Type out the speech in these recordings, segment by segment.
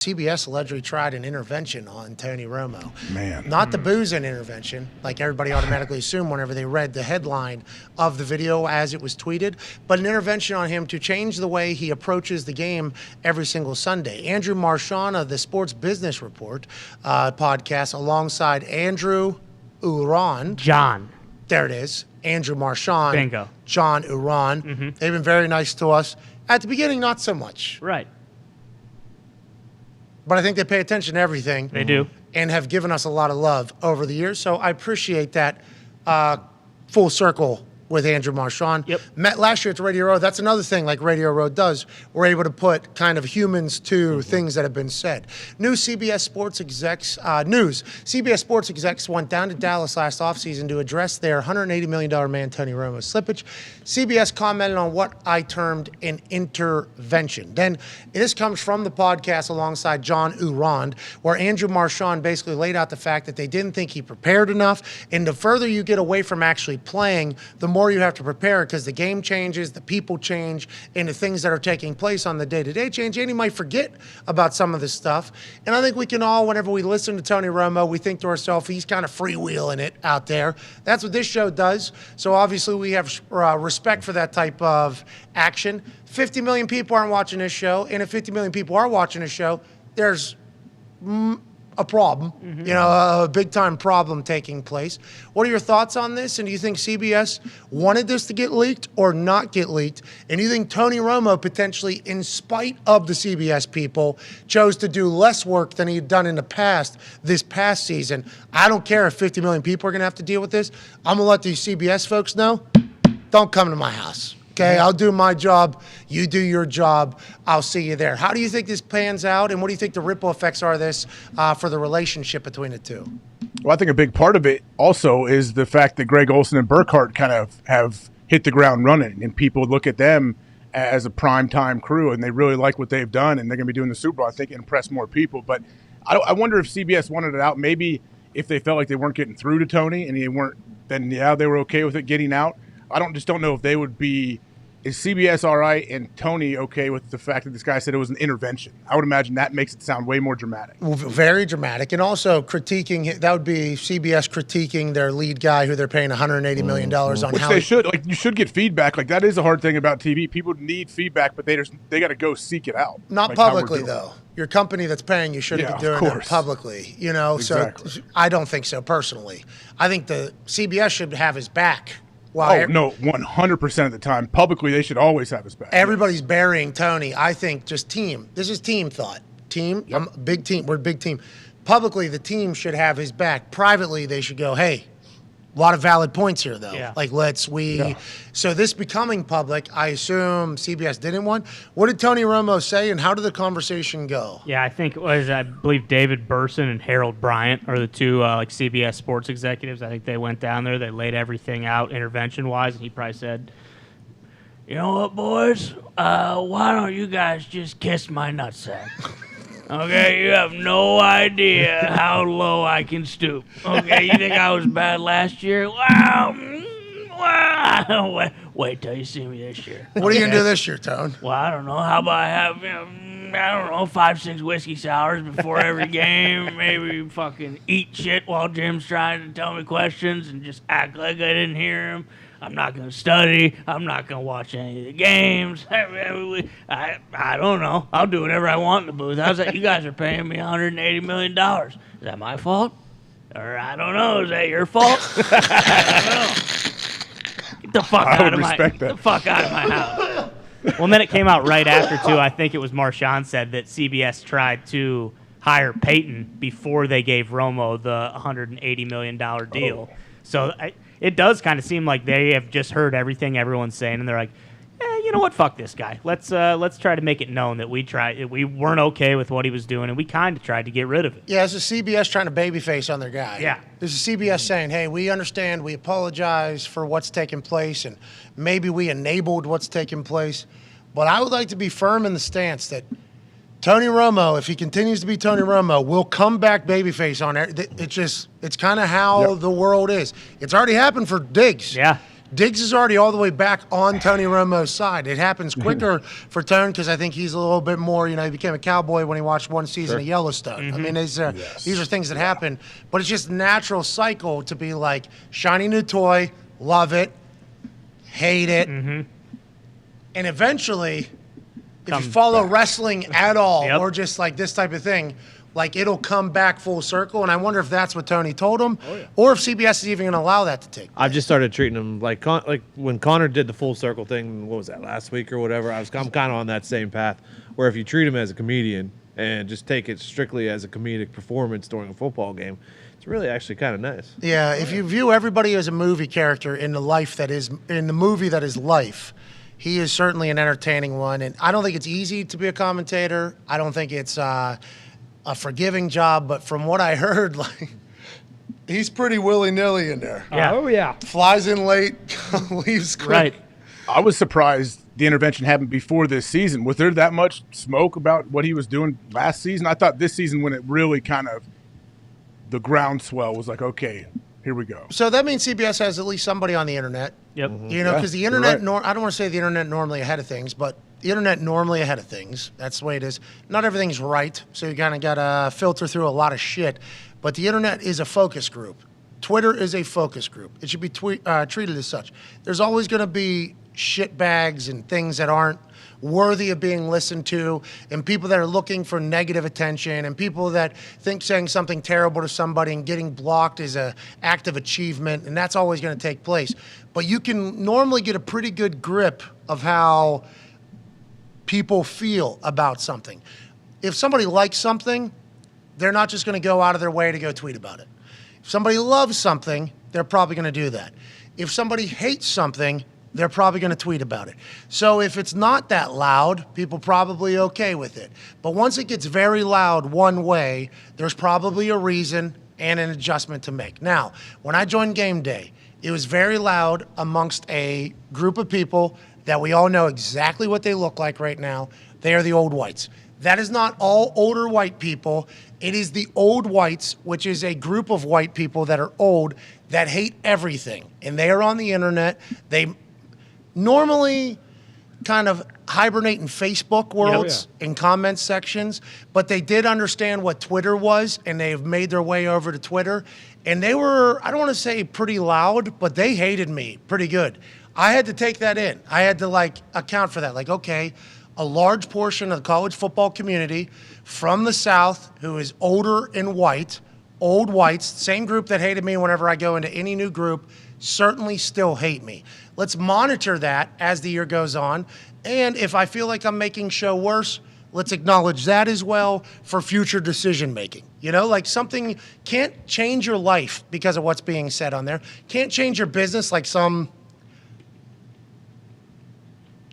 CBS allegedly tried an intervention on Tony Romo. Man. Not the boozing intervention, like everybody automatically assumed whenever they read the headline of the video as it was tweeted, but an intervention on him to change the way he approaches the game every single Sunday. Andrew Marchand of the Sports Business Report podcast alongside Andrew Urand. John. There it is. Andrew Marchand. Bingo. John Urand. Mm-hmm. They've been very nice to us. At the beginning, not so much. Right. But I think they pay attention to everything. They do. And have given us a lot of love over the years. So I appreciate that full circle with Andrew Marchand. Yep. Met last year at the Radio Row. That's another thing like Radio Row does. We're able to put kind of humans to things that have been said. CBS Sports execs went down to Dallas last offseason to address their $180 million man Tony Romo slippage. CBS commented on what I termed an intervention. Then this comes from the podcast alongside John Urand, where Andrew Marchand basically laid out the fact that they didn't think he prepared enough. And the further you get away from actually playing, the more you have to prepare because the game changes, the people change, and the things that are taking place on the day-to-day change, and you might forget about some of this stuff. And I think we can all, whenever we listen to Tony Romo, we think to ourselves, he's kind of freewheeling it out there. That's what this show does. So obviously we have respect for that type of action. 50 million people aren't watching this show, and if 50 million people are watching this show, there's a problem, a big-time problem taking place. What are your thoughts on this? And do you think CBS wanted this to get leaked or not get leaked? And do you think Tony Romo potentially, in spite of the CBS people, chose to do less work than he had done in the past this past season? I don't care if 50 million people are going to have to deal with this. I'm going to let these CBS folks know, don't come to my house. Okay, I'll do my job. You do your job. I'll see you there. How do you think this pans out, and what do you think the ripple effects are of this for the relationship between the two? Well, I think a big part of it also is the fact that Greg Olsen and Burkhardt kind of have hit the ground running, and people look at them as a primetime crew, and they really like what they've done, and they're going to be doing the Super Bowl. I think it impressed more people. But I wonder if CBS wanted it out. Maybe if they felt like they weren't getting through to Tony, and then they were okay with it getting out. I don't know if they would be. Is CBS all right and Tony okay with the fact that this guy said it was an intervention? I would imagine that makes it sound way more dramatic. Well, very dramatic. And also critiquing, that would be CBS critiquing their lead guy who they're paying $180 million on. Which they should. Like, you should get feedback. Like, that is a hard thing about TV. People need feedback, but they got to go seek it out. Not publicly, though. Your company that's paying you shouldn't be doing it publicly. Exactly. So I don't think so personally. I think the CBS should have his back. No, 100% of the time. Publicly, they should always have his back. Everybody's burying Tony. I think just team. This is team thought. Team, I'm a big team. We're a big team. Publicly, the team should have his back. Privately, they should go, hey, a lot of valid points here, though. Yeah. So this becoming public, I assume CBS didn't want. What did Tony Romo say, and how did the conversation go? Yeah, I believe David Burson and Harold Bryant are the two CBS sports executives. I think they went down there, they laid everything out intervention-wise, and he probably said, you know what, boys? Why don't you guys just kiss my nutsack? Okay, you have no idea how low I can stoop. Okay, you think I was bad last year? Wow. Wait till you see me this year. What are you going to do this year, Tone? Well, I don't know. How about I have, 5-6 whiskey sours before every game? Maybe fucking eat shit while Jim's trying to tell me questions and just act like I didn't hear him. I'm not going to study. I'm not going to watch any of the games. I don't know. I'll do whatever I want in the booth. How's that? You guys are paying me $180 million. Is that my fault? Or I don't know. Is that your fault? I don't know. Get the fuck out of my house. Well, and then it came out right after, too. I think it was Marchand said that CBS tried to hire Peyton before they gave Romo the $180 million deal. So it does kind of seem like they have just heard everything everyone's saying, and they're like, you know what? Fuck this guy. Let's try to make it known that we weren't okay with what he was doing, and we kind of tried to get rid of it. Yeah, it's a CBS trying to babyface on their guy. Yeah. This is CBS saying, hey, we understand, we apologize for what's taken place, and maybe we enabled what's taken place. But I would like to be firm in the stance that Tony Romo, if he continues to be Tony Romo, will come back babyface on it. It's kind of how the world is. It's already happened for Diggs. Yeah. Diggs is already all the way back on Tony Romo's side. It happens quicker for Tone because I think he's a little bit more, he became a cowboy when he watched one season of Yellowstone. I mean, these are things that happen, but it's just a natural cycle to be like, shiny new toy, love it, hate it, and eventually, if you follow wrestling at all or just like this type of thing, like it'll come back full circle, and I wonder if that's what Tony told him, or if CBS is even going to allow that to take place. I've just started treating him like when Connor did the full circle thing. What was that, last week or whatever? I'm kind of on that same path, where if you treat him as a comedian and just take it strictly as a comedic performance during a football game, it's really actually kind of nice. Yeah, if you view everybody as a movie character in the movie that is life, he is certainly an entertaining one, and I don't think it's easy to be a commentator. I don't think it's a forgiving job, but from what I heard, like, he's pretty willy-nilly in there. Yeah. Oh, yeah. Flies in late, leaves quick. Right. I was surprised the intervention happened before this season. Was there that much smoke about what he was doing last season? I thought this season, when it really kind of the groundswell was like, okay, here we go. So that means CBS has at least somebody on the internet. Yep. Because the internet, right. I don't want to say the internet normally ahead of things, but the internet normally ahead of things. That's the way it is. Not everything's right, so you kind of got to filter through a lot of shit. But the internet is a focus group. Twitter is a focus group. It should be treated as such. There's always going to be shit bags and things that aren't worthy of being listened to, and people that are looking for negative attention, and people that think saying something terrible to somebody and getting blocked is an act of achievement, and that's always going to take place. But you can normally get a pretty good grip of how people feel about something. If somebody likes something, they're not just going to go out of their way to go tweet about it. If somebody loves something, they're probably going to do that. If somebody hates something, they're probably going to tweet about it. So if it's not that loud, people probably okay with it. But once it gets very loud one way, there's probably a reason and an adjustment to make. Now, when I joined Game Day, it was very loud amongst a group of people that we all know exactly what they look like right now. They are the old whites. That is not all older white people. It is the old whites, which is a group of white people that are old that hate everything. And they are on the internet. They normally kind of hibernate in Facebook worlds, in comment sections, but they did understand what Twitter was, and they've made their way over to Twitter. And they were, I don't want to say pretty loud, but they hated me pretty good. I had to take that in. I had to account for that. Okay, a large portion of the college football community from the South who is older and white, old whites, same group that hated me whenever I go into any new group, certainly still hate me. Let's monitor that as the year goes on. And if I feel like I'm making show worse, let's acknowledge that as well for future decision making. Something can't change your life because of what's being said on there. Can't change your business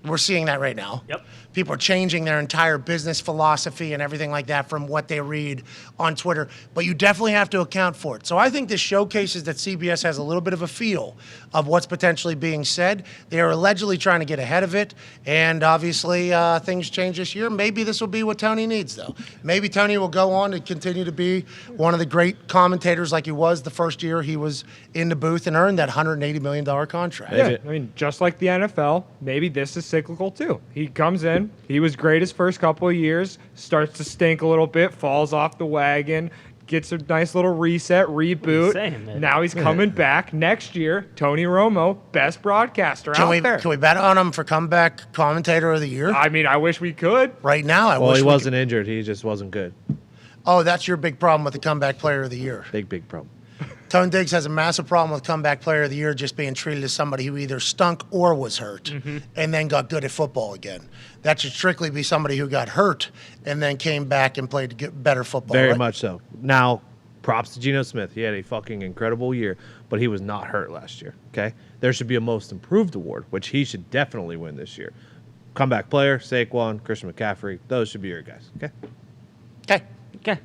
we're seeing that right now. Yep. People are changing their entire business philosophy and everything like that from what they read on Twitter. But you definitely have to account for it. So I think this showcases that CBS has a little bit of a feel of what's potentially being said. They are allegedly trying to get ahead of it. And obviously things change this year. Maybe this will be what Tony needs, though. Maybe Tony will go on and continue to be one of the great commentators like he was the first year he was in the booth and earned that $180 million contract. Yeah, I mean, just like the NFL, maybe this is cyclical too. He comes in, he was great his first couple of years, starts to stink a little bit, falls off the wagon, gets a nice little reset, reboot. Now he's coming back next year. Tony Romo, best broadcaster out there. Can we bet on him for comeback commentator of the year? I mean, I wish we could. Right now, I wish. Well, he we wasn't injured. He just wasn't good. Oh, that's your big problem with the comeback player of the year. Big problem. Tone Diggs has a massive problem with comeback player of the year just being treated as somebody who either stunk or was hurt and then got good at football again. That should strictly be somebody who got hurt and then came back and played better football. Very right? much so. Now, props to Geno Smith. He had a fucking incredible year, but he was not hurt last year, okay? There should be a most improved award, which he should definitely win this year. Comeback player, Saquon, Christian McCaffrey, those should be your guys, okay? Okay.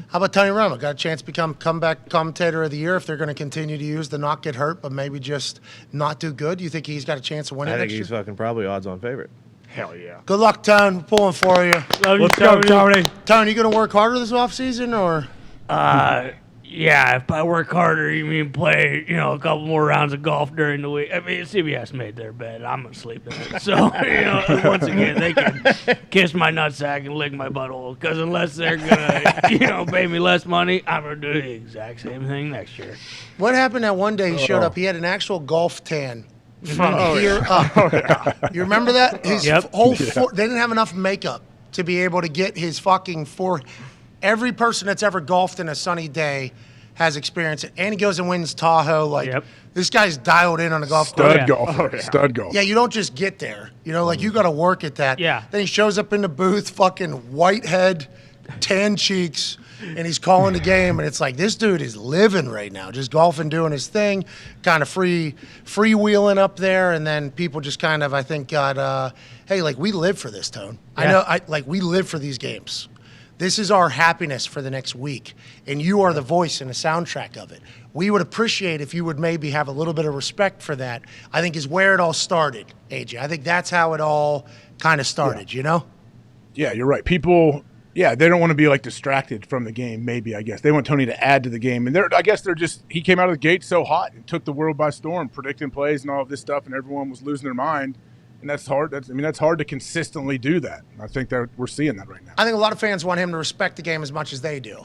How about Tony Romo? Got a chance to become comeback commentator of the year if they're going to continue to use the not get hurt, but maybe just not do good. You think he's got a chance of winning I think next he's year? fucking probably odds-on favorite. Hell yeah. Good luck, Tone. We're pulling for you. Love you, Let's go, Tony. Tone, you going to work harder this offseason or? Yeah, if I work harder, you mean play, a couple more rounds of golf during the week. I mean, CBS made their bed. I'm going to sleep in it. So, once again, they can kiss my nutsack and lick my butthole. Because unless they're going to, pay me less money, I'm going to do the exact same thing next year. What happened that one day he showed up? He had an actual golf tan from here up. You remember that? His whole they didn't have enough makeup to be able to get his fucking forehead. Every person that's ever golfed in a sunny day has experienced it. And he goes and wins Tahoe. This guy's dialed in on a golf course. Stud golfer. Yeah, you don't just get there. You got to work at that. Yeah. Then he shows up in the booth, fucking white head, tan cheeks, and he's calling the game. And it's like, this dude is living right now, just golfing, doing his thing, kind of freewheeling up there. And then people just kind of, I think, got, hey, we live for this, Tone. Yeah. I know, we live for these games. This is our happiness for the next week, and you are the voice and the soundtrack of it. We would appreciate if you would maybe have a little bit of respect for that, I think is where it all started, AJ. I think that's how it all kind of started, Yeah, you're right. People, they don't want to be distracted from the game, maybe, I guess. They want Tony to add to the game. And I guess he came out of the gate so hot and took the world by storm, predicting plays and all of this stuff, and everyone was losing their mind. And that's hard. That's hard to consistently do that. I think that we're seeing that right now. I think a lot of fans want him to respect the game as much as they do.